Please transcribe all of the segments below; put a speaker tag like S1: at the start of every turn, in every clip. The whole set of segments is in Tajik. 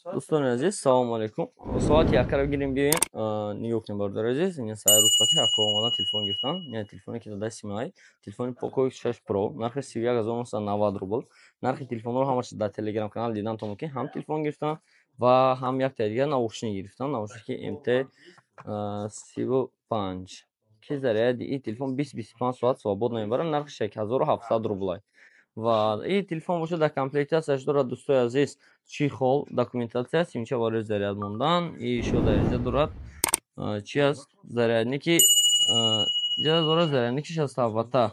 S1: دوستان عزیز سلام علیکم. ساعت یک رو گیریم بیاین نگاه کنیم بردار عزیز. این ساعت رو ساعتی یک اومدن تلفن گرفتن. یعنی تلفنی که دست میای تلفن پوکو 6 پرو نرخ 31990 روبل. نرخ تلفن رو همش در تلگرام کانال دیدن تو که هم تلفن گرفتن و هم یک تا دیگه ناوشنی گرفتن. ناوشنی MT 35 که заряд این تلفن 20-25 ساعت свободно میبره. نرخ 6700 روبل. و این تلفن باشه در комплектацияш дорад дӯстои азиз чихол документация симча вори заряд мондан и ишо дар инҷа дорад чи аст зарядники инҷа дорад зарядники 60 ватта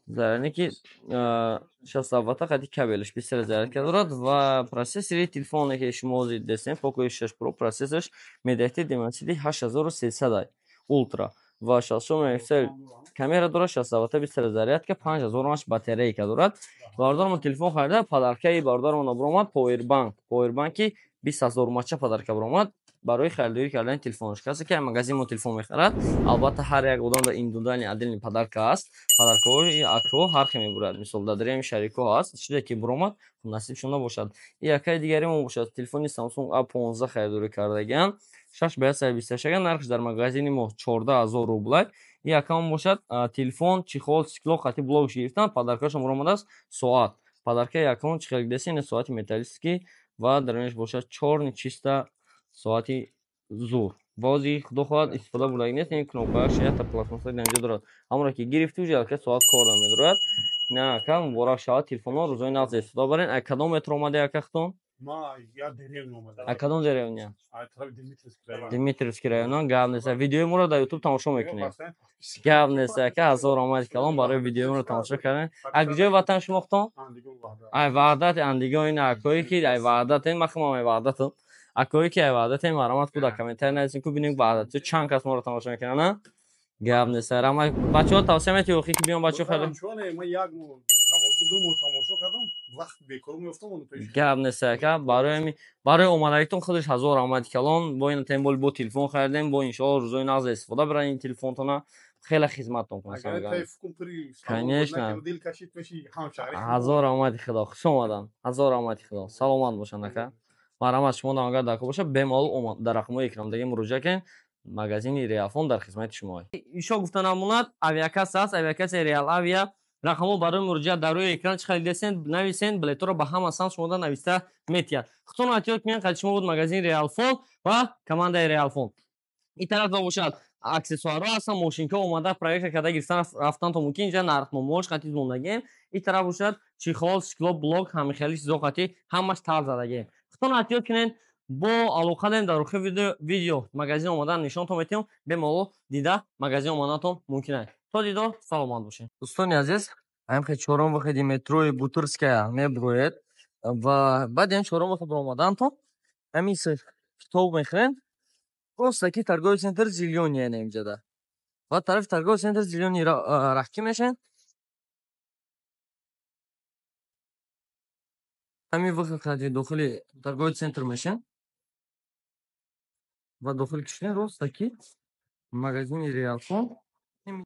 S1: зарядники 60 ватта қадди кабелаш бисер зарядка дорад ва процессори телефоне ки шумо ҳозир дестем Poco X6 Pro процессораш Mediatek Dimensity 8300 Ultra ва 66 мегапиксел камера дорад, 60 ватта бисер зарядка, 5000 мАч батарейка дорад. Бардормо телефон харида, подаркаи бардормо биромад повербанки 20000 мАч подарка биромад барои харидорӣ кардани телефонаш. Касе ки магазин мо телефон мехарад, албатта ҳар як одам дар ин додани отдельный подарка аст. Подаркаҳои акҳо ҳар хел мебурад. Мисол дар дариями шарикҳо аст, чизе ки биромад насибшон набошад. И якаи дигари мо бошад, телефони Samsung A15 харидорӣ кардагиам. 6/28 нархш дар магазини мо 14000 рублай. И якам бошад телефон, чихол, стекло, хати блогш гирифтан, подаркашон биромад соат. Подарка якам чихел десин соати металлический ва дар инш бошад чорни чиста соати зур. Бози худо хоҳад истифода булаги нест, ин кнопкааш ята пластмассаи дар инҷа дорад. Ҳамонро ки гирифти уҷа ки соат кор намедорад. На кам муборак шавад телефонҳо рӯзои нағз истифода барен. Ай кадом метро омаде якахтон?
S2: Ма я деревня омадам.
S1: Ай кадом деревня?
S2: Ай тарафи Димитровский район.
S1: Димитровский район. Гап нест. Видеои моро дар YouTube тамошо мекунем. Гап нест. Ка ҳазор омади калом барои видеои моро тамошо кардем. Ай куҷои ватан шумохтон? Ай Ваҳдат Андигон ин акои ки ай Ваҳдат ин махмам ай Ваҳдат. Акои ки ай Ваҳдат ин марамат куда комментарий назин ку бинем Ваҳдат. Чанд кас моро тамошо мекунанд? Гап нест. Рама бачаҳо тавсия мети охи ки биён бачаҳо хеле.
S2: Ма як тамошо ду мо тамошо кардам. Вақт бекор меофтам он пеш.
S1: Гап нест. Ка барои омадагитон худаш ҳазор омади калон бо ин тембол бо телефон харидем бо иншоалло рӯзои нағз истифода баран ин телефонтона хеле хизматтон кунам. Конечно. ҳазор омади худо. Хуш омадан. ҳазор омади худо. Саломат бошанд ака. Марамат шумо намагар дако боша бемол дар рақамҳои экрамдагӣ муроҷиат кунед. Магазини Реалфон дар хизмати шумо. Ишо гуфта намонад авиакас аст. Авиакас Реал Авиа рақамҳо барои муроҷиат дар рӯи экран чӣ халидесен нависен билетҳоро ба ҳама сам шумода нависта метиҳад. Хутон эҳтиёт кунед қад шумо буд магазини Реалфон ва командаи Реалфон. ин тараф бошад аксессуарҳо ҳастанд, мошинка омада проекта карда гирифтан рафтан то мумкин инҷа нархномаҳош қати зондагием. ин тараф бошад чихол, стекло, блок, ҳамихели чизо қати ҳамаш тар задагием. Хутон эҳтиёт кунед бо алоқа дем дар охир видео магазин омадан нишонтон метиҳам. Бемало дида магазин омаданатон мумкин аст. То дидор саломат бошед. Дӯстони азиз, ҳамхе чорум вахеди метрои Бутырская меброед ва баъд чорум вахед биромаданатон ҳамин китоб мехӯред. Ростаки торговый центр Зеленый инҷада. Ва тарафи торговый центр Зеленый раҳкӣ мешен. ҳамин вақт дохили торговый центр мешен. Ва дохил кишен ростаки магазини Реалфон